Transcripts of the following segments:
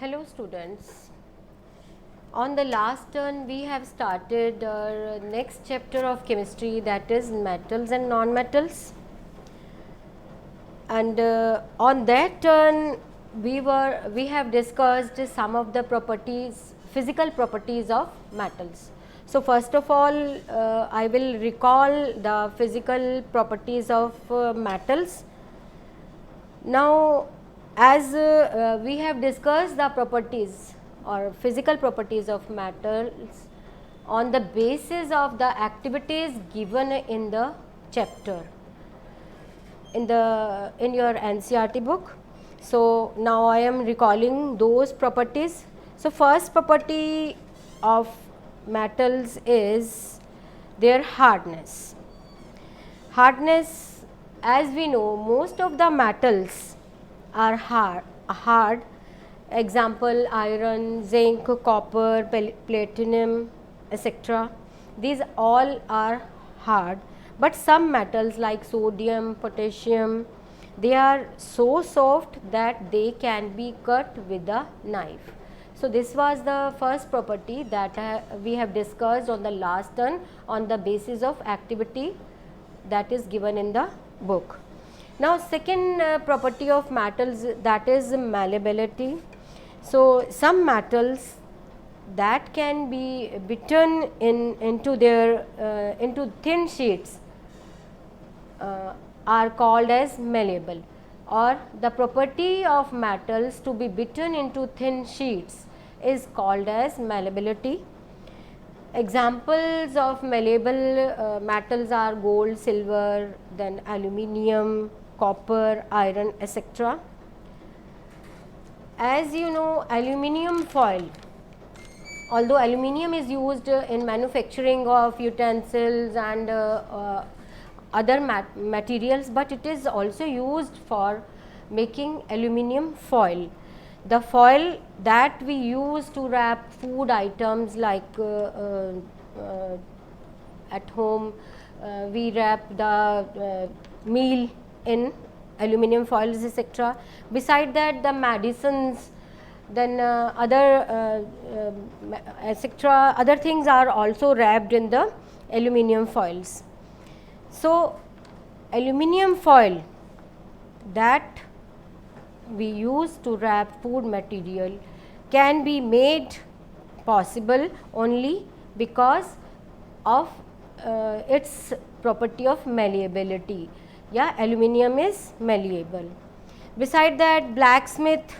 Hello students. On the last turn we have started our next chapter of chemistry, that is metals and non-metals, and on that turn we have discussed some of the physical properties of metals. So first of all I will recall the physical properties of metals. Now as we have discussed the properties or physical properties of metals on the basis of the activities given in the chapter in your NCERT book. So now I am recalling those properties. So first property of metals is their hardness. Hardness, as we know, most of the metals are hard. Example, iron, zinc, copper, platinum, etc. These all are hard, but some metals like sodium, potassium, they are so soft that they can be cut with a knife. So this was the first property that we have discussed on the last turn on the basis of activity that is given in the book. Now second property of metals, that is malleability. So some metals that can be bitten into thin sheets are called as malleable, or the property of metals to be bitten into thin sheets is called as malleability. Examples of malleable metals are gold, silver, then aluminium, copper, iron, etc. As you know, aluminium foil, although aluminium is used in manufacturing of utensils and other materials, but it is also used for making aluminium foil. The foil that we use to wrap food items like at home, we wrap the meal in aluminium foils, etc. Beside that, the medicines, then other etc. other things are also wrapped in the aluminium foils. So aluminium foil that we use to wrap food material can be made possible only because of its property of malleability. Yeah, aluminium is malleable. Beside that, blacksmith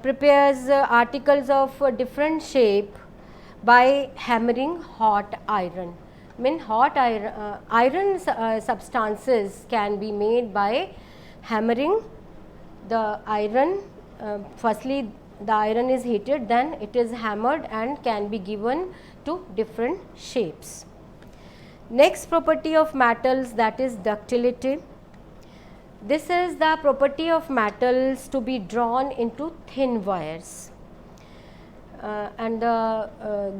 prepares articles of different shape by hammering hot iron. Hot iron substances can be made by hammering the iron. Firstly the iron is heated, then it is hammered and can be given to different shapes. Next property of metals, that is ductility. This is the property of metals to be drawn into thin wires. And the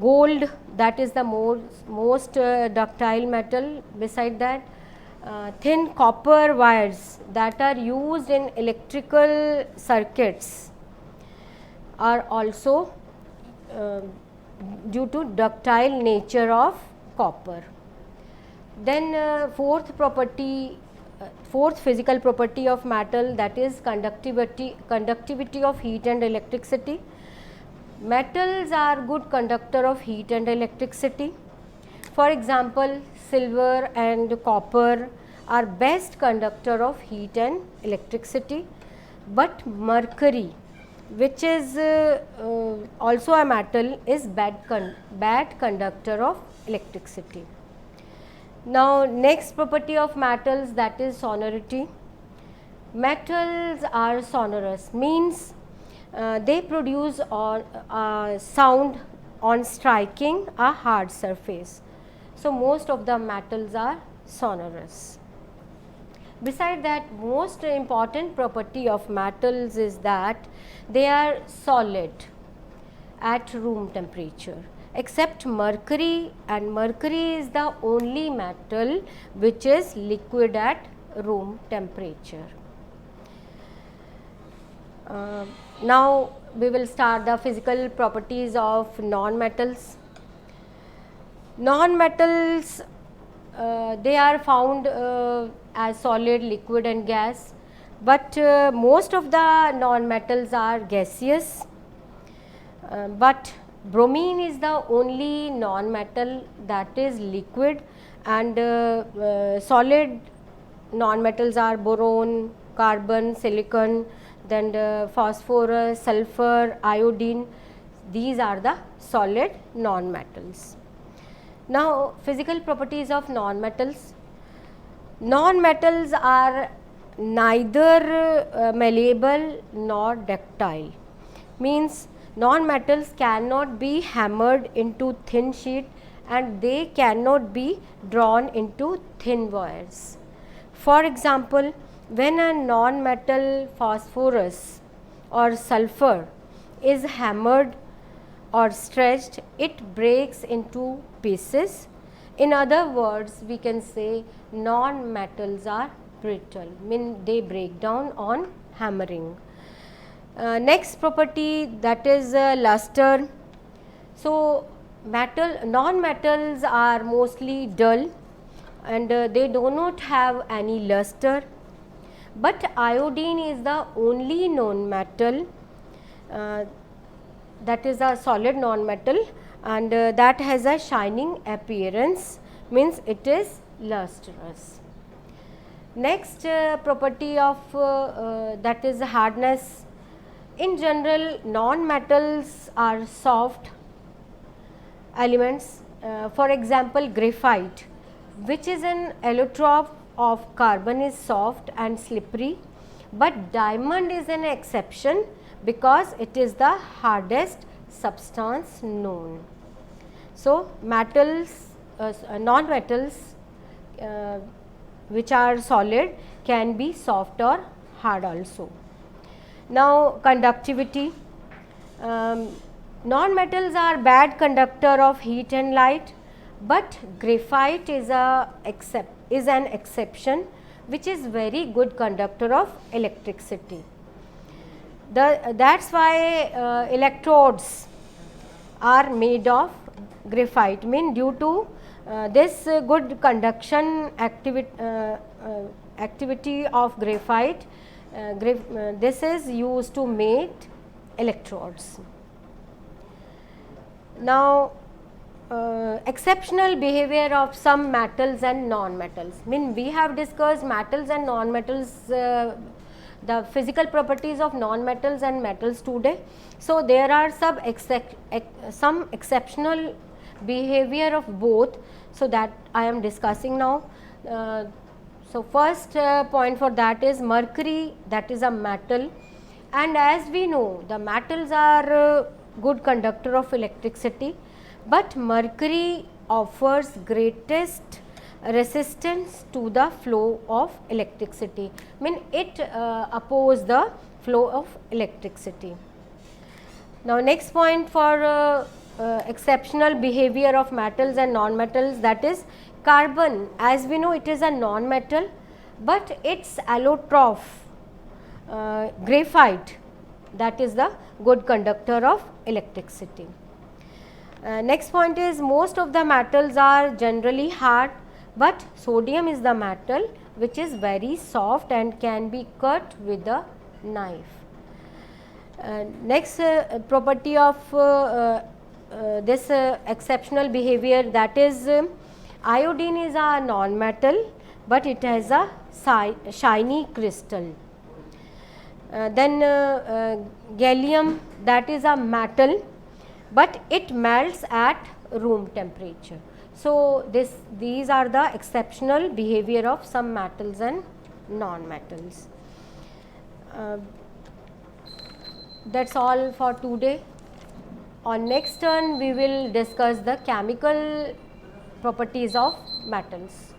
gold, that is the most ductile metal. Beside that, thin copper wires that are used in electrical circuits are also due to ductile nature of copper. Then fourth physical property of metal, that is conductivity of heat and electricity. Metals are good conductor of heat and electricity. For example, silver and copper are best conductor of heat and electricity, but mercury, which is also a metal, is bad conductor of electricity. Now next property of metals, that is sonority. Metals are sonorous, means they produce sound on striking a hard surface. So most of the metals are sonorous. Beside that, most important property of metals is that they are solid at room temperature, except mercury, and mercury is the only metal which is liquid at room temperature. Now we will start the physical properties of non-metals. Non-metals, they are found as solid, liquid and gas, but most of the non-metals are gaseous, but bromine is the only non-metal that is liquid, and solid non-metals are boron, carbon, silicon, then phosphorus, sulfur, iodine. These are the solid non-metals. Now, physical properties of non-metals. Non-metals are neither malleable nor ductile. Means non-metals cannot be hammered into thin sheet and they cannot be drawn into thin wires. For example, when a non-metal phosphorus or sulfur is hammered or stretched, it breaks into pieces. In other words, we can say non-metals are brittle, mean they break down on hammering. Next property, that is luster. So, non-metals are mostly dull and they do not have any luster, but iodine is the only non-metal that is a solid non-metal, and that has a shining appearance, means it is lustrous. Next property of that is hardness. In general, non-metals are soft elements. For example, graphite, which is an allotrope of carbon, is soft and slippery, but diamond is an exception because it is the hardest substance known. So, metals, non-metals which are solid can be soft or hard also. Now, conductivity. Non-metals are bad conductor of heat and light, but graphite is an exception which is very good conductor of electricity. That's why electrodes are made of graphite, mean due to this good conduction activity of graphite, this is used to make electrodes. Now, exceptional behavior of some metals and non-metals. Mean we have discussed metals and non-metals, the physical properties of non-metals and metals today. So, there are some exceptional behavior of both, so that I am discussing now. So, first point for that is mercury, that is a metal, and as we know the metals are good conductor of electricity, but mercury offers greatest resistance to the flow of electricity, mean it opposes the flow of electricity. Now, next point for exceptional behavior of metals and non-metals, that is carbon. As we know, it is a non-metal, but its allotrope graphite, that is the good conductor of electricity. Next point is most of the metals are generally hard, but sodium is the metal which is very soft and can be cut with a knife. Next property of this exceptional behavior, that is iodine is a non-metal, but it has a shiny crystal. Then gallium, that is a metal, but it melts at room temperature. So, these are the exceptional behavior of some metals and non-metals. That's all for today. On next turn, we will discuss the chemical properties of metals.